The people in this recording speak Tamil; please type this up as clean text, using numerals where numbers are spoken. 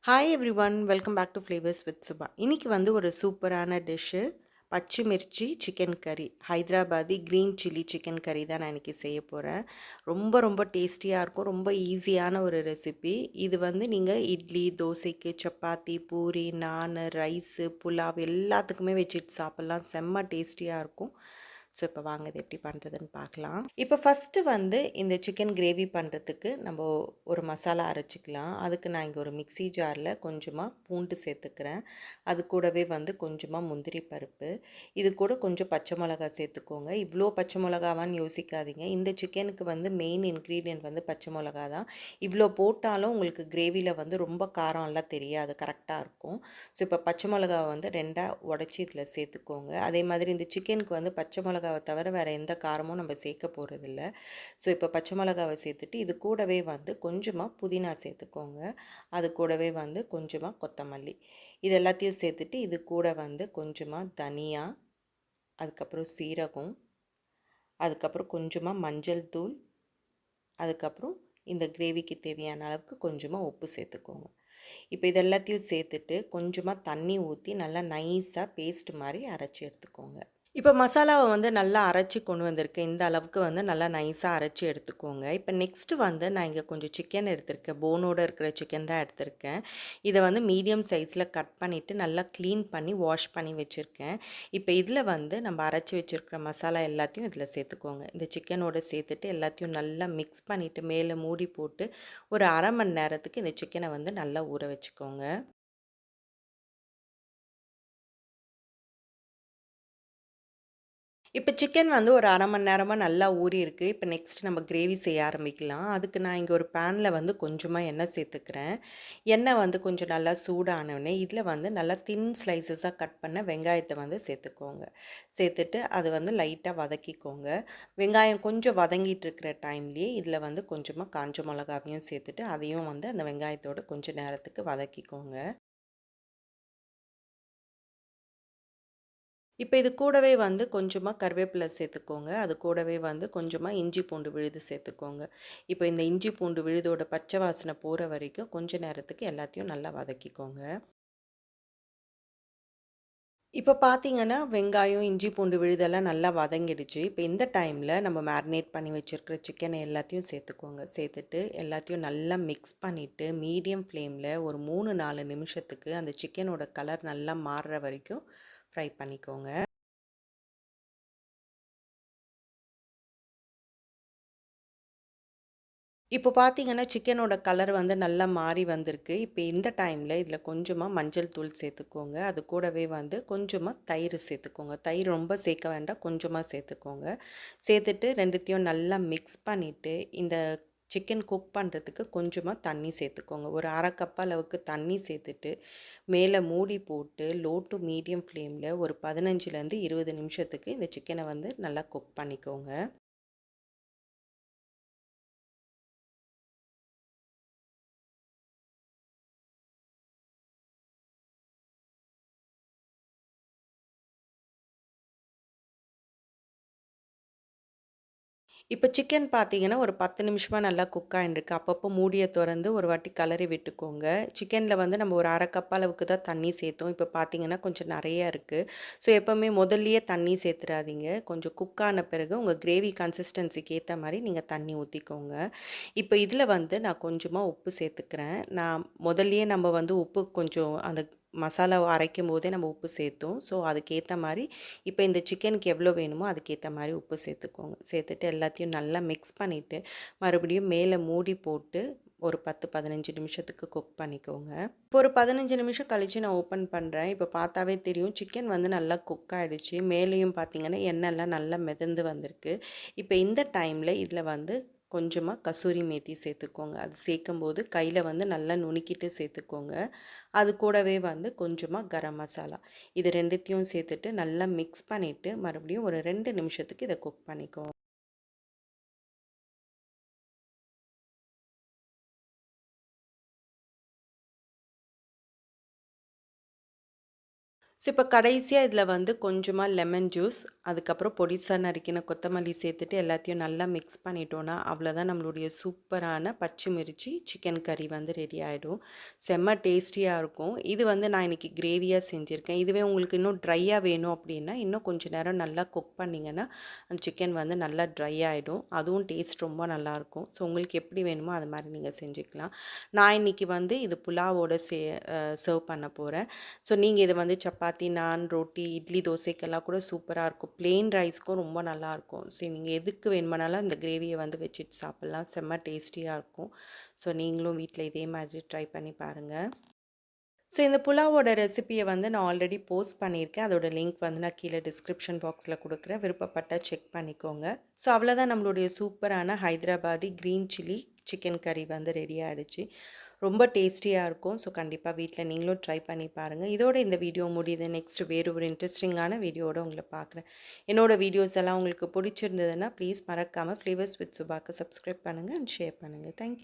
Hi everyone welcome back to flavours with Subha. இன்னைக்கு வந்து ஒரு சூப்பரான டிஷ்ஷு பச்சை மிர்ச்சி சிக்கன் கறி, ஹைதராபாதி க்ரீன் சில்லி சிக்கன் கறி தான் நான் இன்றைக்கி செய்ய போகிறேன். ரொம்ப ரொம்ப டேஸ்டியாக இருக்கும். ரொம்ப ஈஸியான ஒரு ரெசிபி. இது வந்து நீங்கள் இட்லி, தோசைக்கு, சப்பாத்தி, பூரி, நான், ரைஸு, புலாவ் எல்லாத்துக்குமே வச்சுட்டு சாப்பிட்லாம். செம்ம டேஸ்டியாக இருக்கும். ஸோ இப்போ வாங்க இது எப்படி பண்ணுறதுன்னு பார்க்கலாம். இப்போ ஃபஸ்ட்டு வந்து இந்த சிக்கன் கிரேவி பண்ணுறதுக்கு நம்ம ஒரு மசாலா அரைச்சிக்கலாம். அதுக்கு நான் இங்கே ஒரு மிக்ஸி ஜாரில் கொஞ்சமாக பூண்டு சேர்த்துக்கிறேன். அது கூடவே வந்து கொஞ்சமாக முந்திரி பருப்பு, இது கூட கொஞ்சம் பச்சை மிளகா சேர்த்துக்கோங்க. இவ்வளோ பச்சை மிளகாவான்னு யோசிக்காதீங்க. இந்த சிக்கனுக்கு வந்து மெயின் இன்க்ரீடியன்ட் வந்து பச்சை மிளகா தான். இவ்வளோ போட்டாலும் உங்களுக்கு கிரேவியில் வந்து ரொம்ப காரம்லாம் தெரியாது, கரெக்டாக இருக்கும். ஸோ இப்போ பச்சை மிளகாவை வந்து ரெண்டாக உடச்சி இதில் சேர்த்துக்கோங்க. அதே மாதிரி இந்த சிக்கனுக்கு வந்து பச்சை மிளகாவை தவிர வேறு எந்த காரமும் நம்ம சேர்க்க போகிறதில்ல. ஸோ இப்போ பச்சை மிளகாவை சேர்த்துட்டு இது கூடவே வந்து கொஞ்சமாக புதினா சேர்த்துக்கோங்க. அது கூடவே வந்து கொஞ்சமாக கொத்தமல்லி, இது எல்லாத்தையும் சேர்த்துட்டு இது கூட வந்து கொஞ்சமாக தனியா, அதுக்கப்புறம் சீரகம், அதுக்கப்புறம் கொஞ்சமாக மஞ்சள் தூள், அதுக்கப்புறம் இந்த கிரேவிக்கு தேவையான அளவுக்கு கொஞ்சமாக உப்பு சேர்த்துக்கோங்க. இப்போ இது எல்லாத்தையும் சேர்த்துட்டு கொஞ்சமாக தண்ணி ஊற்றி நல்லா நைஸாக பேஸ்ட் மாதிரி அரைச்சி எடுத்துக்கோங்க. இப்போ மசாலாவை வந்து நல்லா அரைச்சி கொண்டு வந்திருக்கேன். இந்த அளவுக்கு வந்து நல்லா நைஸாக அரைச்சி எடுத்துக்கோங்க. இப்போ நெக்ஸ்ட்டு வந்து நான் இங்கே கொஞ்சம் சிக்கன் எடுத்திருக்கேன். போனோடு இருக்கிற சிக்கன் தான் எடுத்திருக்கேன். இதை வந்து மீடியம் சைஸில் கட் பண்ணிவிட்டு நல்லா க்ளீன் பண்ணி வாஷ் பண்ணி வச்சுருக்கேன். இப்போ இதில் வந்து நம்ம அரைச்சி வச்சுருக்கிற மசாலா எல்லாத்தையும் இதில் சேர்த்துக்கோங்க. இந்த சிக்கனோடு சேர்த்துட்டு எல்லாத்தையும் நல்லா மிக்ஸ் பண்ணிவிட்டு மேலே மூடி போட்டு ஒரு அரை மணி நேரத்துக்கு இந்த சிக்கனை வந்து நல்லா ஊற வச்சுக்கோங்க. இப்போ சிக்கன் வந்து ஒரு அரை மணி நேரமாக நல்லா ஊறியிருக்கு. இப்போ நெக்ஸ்ட் நம்ம கிரேவி செய்ய ஆரம்பிக்கலாம். அதுக்கு நான் இங்கே ஒரு பேனில் வந்து கொஞ்சமாக எண்ணெய் சேர்த்துக்கிறேன். எண்ணெய் வந்து கொஞ்சம் நல்லா சூடானோடனே இதில் வந்து நல்லா தின் ஸ்லைசஸாக கட் பண்ண வெங்காயத்தை வந்து சேர்த்துக்கோங்க. சேர்த்துட்டு அது வந்து லைட்டாக வதக்கிக்கோங்க. வெங்காயம் கொஞ்சம் வதங்கிட்டு இருக்கிற டைம்லேயே இதில் வந்து கொஞ்சமாக காஞ்ச மிளகாவையும் சேர்த்துட்டு அதையும் வந்து அந்த வெங்காயத்தோடு கொஞ்சம் நேரத்துக்கு வதக்கிக்கோங்க. இப்போ இது கூடவே வந்து கொஞ்சமாக கருவேப்பிலை சேர்த்துக்கோங்க. அது கூடவே வந்து கொஞ்சமாக இஞ்சி பூண்டு விழுது சேர்த்துக்கோங்க. இப்போ இந்த இஞ்சி பூண்டு விழுதோட பச்சை வாசனை போகிற வரைக்கும் கொஞ்ச நேரத்துக்கு எல்லாத்தையும் நல்லா வதக்கிக்கோங்க. இப்போ பார்த்தீங்கன்னா, வெங்காயம், இஞ்சி பூண்டு விழுதெல்லாம் நல்லா வதங்கிடுச்சு. இப்போ இந்த டைமில் நம்ம மேரினேட் பண்ணி வச்சுருக்கிற சிக்கனை எல்லாத்தையும் சேர்த்துக்கோங்க. சேர்த்துட்டு எல்லாத்தையும் நல்லா மிக்ஸ் பண்ணிவிட்டு மீடியம் ஃப்ளேமில் ஒரு 3, 4 நிமிஷத்துக்கு அந்த சிக்கனோட கலர் நல்லா மாறுற வரைக்கும் ஃப்ரை பண்ணிக்கோங்க. இப்போ பார்த்தீங்கன்னா, சிக்கனோட கலர் வந்து நல்லா மாறி வந்திருக்கு. இப்போ இந்த டைமில் இதில் கொஞ்சமாக மஞ்சள் தூள் சேர்த்துக்கோங்க. அது கூடவே வந்து கொஞ்சமாக தயிர் சேர்த்துக்கோங்க. தயிர் ரொம்ப சேர்க்க வேண்டாம், கொஞ்சமாக சேர்த்துக்கோங்க. சேர்த்துட்டு 2த்தையும் நல்லா மிக்ஸ் பண்ணிவிட்டு, இந்த சிக்கன் குக் பண்ணுறதுக்கு கொஞ்சமாக தண்ணி சேர்த்துக்கோங்க. ஒரு 1/2 கப் அளவுக்கு தண்ணி சேர்த்துட்டு, மேலே மூடி போட்டு லோ டு மீடியம் ஃப்ளேமில் ஒரு 15லேருந்து 20 நிமிஷத்துக்கு இந்த சிக்கனை வந்து நல்லா குக் பண்ணிக்கோங்க. இப்போ சிக்கன் பார்த்தீங்கன்னா, ஒரு 10 நிமிஷமா நல்லா குக் ஆயிருக்கு. அப்பப்போ மூடிய தொறந்து ஒரு வாட்டி கலறி விட்டுக்கோங்க. சிக்கன்ல வந்து நம்ம ஒரு 1/2 கப் அளவுக்கு தான் தண்ணி சேர்த்தோம். இப்போ பார்த்தீங்கன்னா, கொஞ்சம் நெறையா இருக்கு. ஸோ எப்பவுமே முதல்லயே தண்ணி சேர்த்துறாதீங்க. கொஞ்சம் குக் ஆன பிறகு உங்க கிரேவி கன்சிஸ்டன்சிக்கு ஏத்த மாரி நீங்க தண்ணி ஊத்திக்கோங்க. இப்போ இதில வந்து நான் கொஞ்சமா உப்பு சேர்த்துக்கிறேன். நான் முதல்லயே நம்ம வந்து உப்பு கொஞ்சம் அந்த மசாலாவ அரைக்கும்போதே நம்ம உப்பு சேர்த்தோம். ஸோ அதுக்கேத்த மாரி இப்போ இந்த சிக்கனுக்கு எவ்வளோ வேணுமோ அதுக்கேத்த மாரி உப்பு சேர்த்துக்கோங்க. சேர்த்துட்டு எல்லாத்தையும் நல்லா மிக்ஸ் பண்ணிவிட்டு, மறுபடியும் மேலே மூடி போட்டு ஒரு 10, 15 நிமிஷத்துக்கு குக் பண்ணிக்கோங்க. இப்போ ஒரு 15 நிமிஷம் கழிச்சு நான் ஓப்பன் பண்ணுறேன். இப்போ பார்த்தாவே தெரியும் சிக்கன் வந்து நல்லா குக் ஆயிடுச்சு. மேலேயும் பார்த்தீங்கன்னா, எண்ணெய்லாம் நல்லா மிதந்து வந்திருக்கு. இப்போ இந்த டைமில் இதில வந்து கொஞ்சமாக கசூரி மேத்தி சேர்த்துக்கோங்க. அது சேர்க்கும்போது கையில வந்து நல்லா நுணுக்கிட்டு சேர்த்துக்கோங்க. அது கூடவே வந்து கொஞ்சமாக கரம் மசாலா. இது 2த்தையும் சேர்த்துட்டு நல்லா மிக்ஸ் பண்ணிவிட்டு, மறுபடியும் ஒரு 2 நிமிஷத்துக்கு இத குக் பண்ணிக்கோங்க. ஸோ இப்போ கடைசியா இதில வந்து கொஞ்சமா லெமன் ஜூஸ், அதுக்கப்புறம் பொடிசா நறுக்கின கொத்தமல்லி சேர்த்துட்டு எல்லாத்தையும் நல்லா மிக்ஸ் பண்ணிட்டோம்னா, அவ்வளோதான் நம்மளுடைய சூப்பரான பச்சை மிர்ச்சி சிக்கன் கறி வந்து ரெடி ஆயிடும். செம்ம டேஸ்டியா இருக்கும். இது வந்து நான் இன்னைக்கு கிரேவியா செஞ்சிருக்கேன். இதுவே உங்களுக்கு இன்னும் ட்ரையா வேணும் அப்படின்னா, இன்னும் கொஞ்ச நேரம் நல்லா குக் பண்ணீங்கன்னா, அந்த சிக்கன் வந்து நல்லா ட்ரை ஆயிடும். அதுவும் டேஸ்ட் ரொம்ப நல்லாயிருக்கும். ஸோ உங்களுக்கு எப்படி வேணுமோ அது மாரி நீங்க செஞ்சுக்கலாம். நான் இன்னைக்கு வந்து இது புலாவோட சர்வ் பண்ண போறேன். ஸோ நீங்க இத வந்து சப்பாத்தி, நான், ரொட்டி, இட்லி, தோசைக்கெல்லாம் கூட சூப்பரா இருக்கும். பிளெயின் ரைஸ்க்கும் ரொம்ப நல்லாயிருக்கும். ஸோ நீங்க எதுக்கு வேணுமானாலும் இந்த கிரேவிய வந்து வச்சுட்டு சாப்பிடலாம். செம்ம டேஸ்டியா இருக்கும். ஸோ நீங்களும் வீட்ல இதே மாதிரி ட்ரை பண்ணி பாருங்க. ஸோ இந்த புலாவோட ரெசிபிய வந்து நான் ஆல்ரெடி போஸ்ட் பண்ணியிருக்கேன். அதோட லிங்க் வந்து நான் கீழ டிஸ்கிரிப்ஷன் பாக்ஸ்ல குடுக்குறேன். விருப்பப்பட்டா செக் பண்ணிக்கோங்க. ஸோ அவ்வளோதான் நம்மளுடைய சூப்பரான ஹைதராபாதி கிரீன் சில்லி சிக்கன் கறி வந்து ரெடி ஆயிடுச்சு. ரொம்ப டேஸ்டியா இருக்கும். ஸோ கண்டிப்பா வீட்ல நீங்களும் ட்ரை பண்ணி பாருங்க. இதோட இந்த வீடியோ முடியுது. நெக்ஸ்ட் வேறு ஒரு இன்ட்ரஸ்டிங்கான வீடியோவோட உங்கள பார்க்குறேன். என்னோட வீடியோஸ் எல்லாம் உங்களுக்கு பிடிச்சிருந்ததுன்னா, ப்ளீஸ் மறக்காம ஃப்ளேவர்ஸ் வித் சுபாக்கு சப்ஸ்கிரைப் பண்ணுங்க அண்ட் ஷேர் பண்ணுங்க. Thank you.